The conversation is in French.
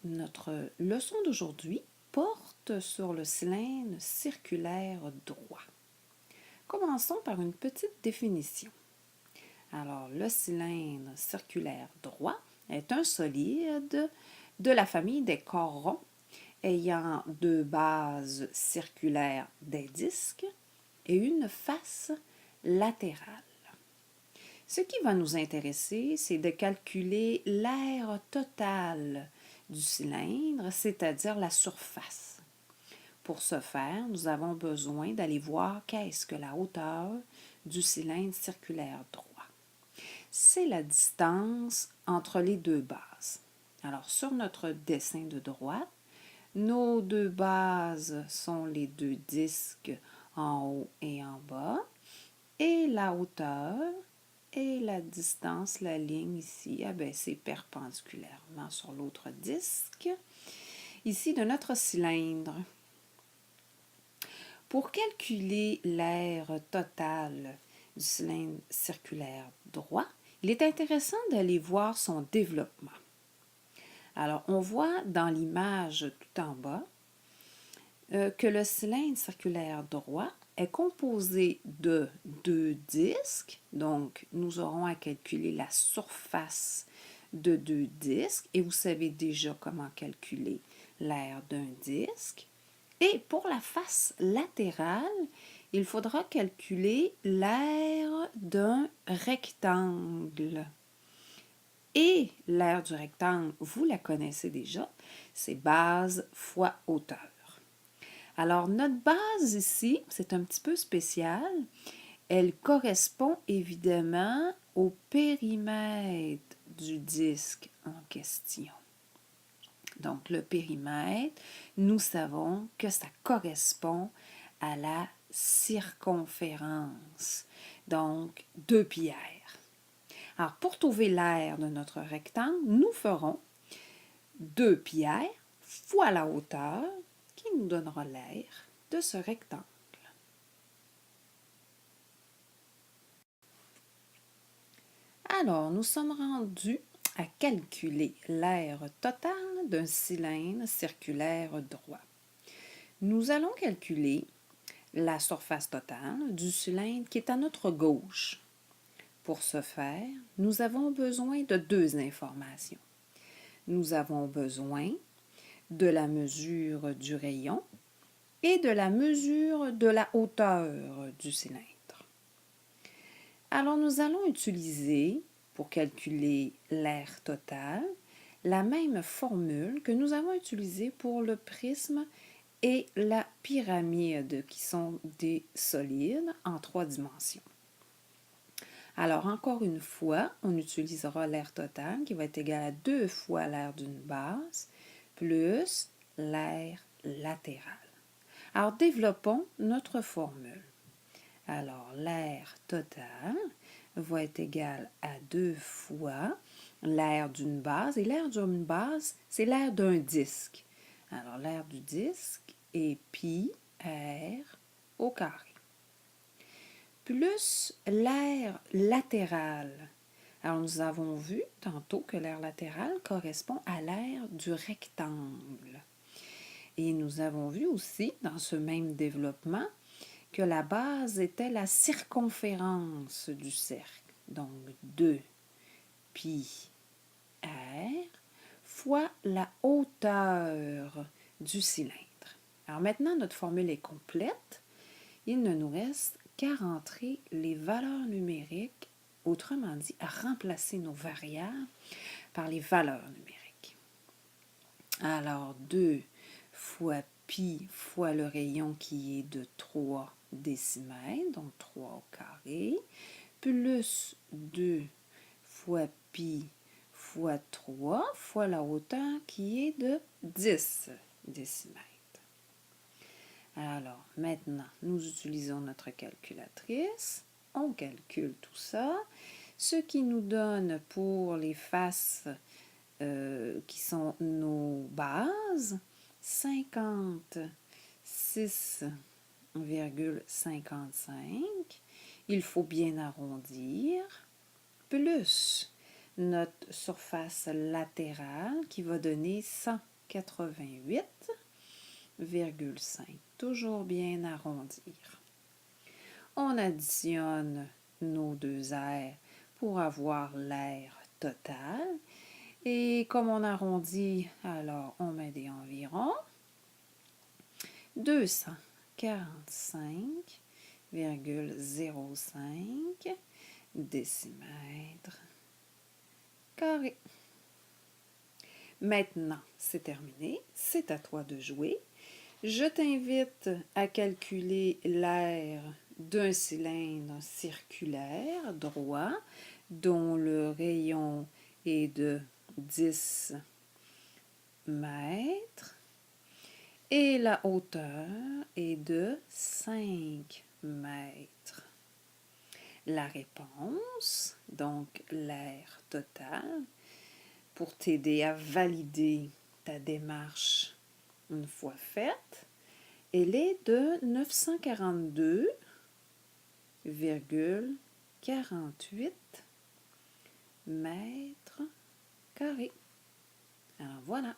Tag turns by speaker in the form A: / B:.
A: Notre leçon d'aujourd'hui porte sur le cylindre circulaire droit. Commençons par une petite définition. Alors, le cylindre circulaire droit est un solide de la famille des corps ronds ayant deux bases circulaires des disques et une face latérale. Ce qui va nous intéresser, c'est de calculer l'aire totale du cylindre, c'est-à-dire la surface. Pour ce faire, nous avons besoin d'aller voir qu'est-ce que la hauteur du cylindre circulaire droit. C'est la distance entre les deux bases. Alors, sur notre dessin de droite, nos deux bases sont les deux disques en haut et en bas, et la hauteur et la distance, la ligne ici, c'est perpendiculairement sur l'autre disque, ici de notre cylindre. Pour calculer l'aire totale du cylindre circulaire droit, il est intéressant d'aller voir son développement. Alors, on voit dans l'image tout en bas que le cylindre circulaire droit est composé de deux disques. Donc, nous aurons à calculer la surface de deux disques. Et vous savez déjà comment calculer l'aire d'un disque. Et pour la face latérale, il faudra calculer l'aire d'un rectangle. Et l'aire du rectangle, vous la connaissez déjà, c'est base fois hauteur. Alors, notre base ici, c'est un petit peu spécial. Elle correspond évidemment au périmètre du disque en question. Donc, le périmètre, nous savons que ça correspond à la circonférence, donc 2 πr. Alors, pour trouver l'aire de notre rectangle, nous ferons 2 πr fois la hauteur qui nous donnera l'aire de ce rectangle. Alors, nous sommes rendus à calculer l'aire totale d'un cylindre circulaire droit. Nous allons calculer la surface totale du cylindre qui est à notre gauche. Pour ce faire, nous avons besoin de deux informations. Nous avons besoin de la mesure du rayon et de la mesure de la hauteur du cylindre. Alors, nous allons utiliser, pour calculer l'aire totale, la même formule que nous avons utilisée pour le prisme et la pyramide, qui sont des solides en 3 dimensions. Alors, encore une fois, on utilisera l'aire totale qui va être égale à 2 fois l'aire d'une base plus l'aire latérale. Alors, développons notre formule. Alors, l'aire totale va être égale à 2 fois l'aire d'une base. Et l'aire d'une base, c'est l'aire d'un disque. Alors, l'aire du disque est pi r au carré. Plus l'aire latérale. Alors, nous avons vu tantôt que l'aire latérale correspond à l'aire du rectangle. Et nous avons vu aussi, dans ce même développement, que la base était la circonférence du cercle. Donc, 2 pi r fois la hauteur du cylindre. Alors maintenant, notre formule est complète. Il ne nous reste qu'à rentrer les valeurs numériques, autrement dit, à remplacer nos variables par les valeurs numériques. Alors, 2 fois pi fois le rayon qui est de 3 décimètres, donc 3 au carré, plus 2 fois pi fois 3 fois la hauteur qui est de 10 décimètres. Alors, maintenant, nous utilisons notre calculatrice. On calcule tout ça, ce qui nous donne pour les faces qui sont nos bases, 56,55. Il faut bien arrondir, plus notre surface latérale qui va donner 100 88,5. Toujours bien arrondir. On additionne nos deux aires pour avoir l'aire total. Et comme on arrondit, alors on met des environs. 245,05 décimètres carrés. Maintenant, c'est terminé. C'est à toi de jouer. Je t'invite à calculer l'aire d'un cylindre circulaire droit dont le rayon est de 10 mètres et la hauteur est de 5 mètres. La réponse, donc l'aire totale, pour t'aider à valider ta démarche une fois faite, elle est de 942,48 mètres carrés. Alors voilà.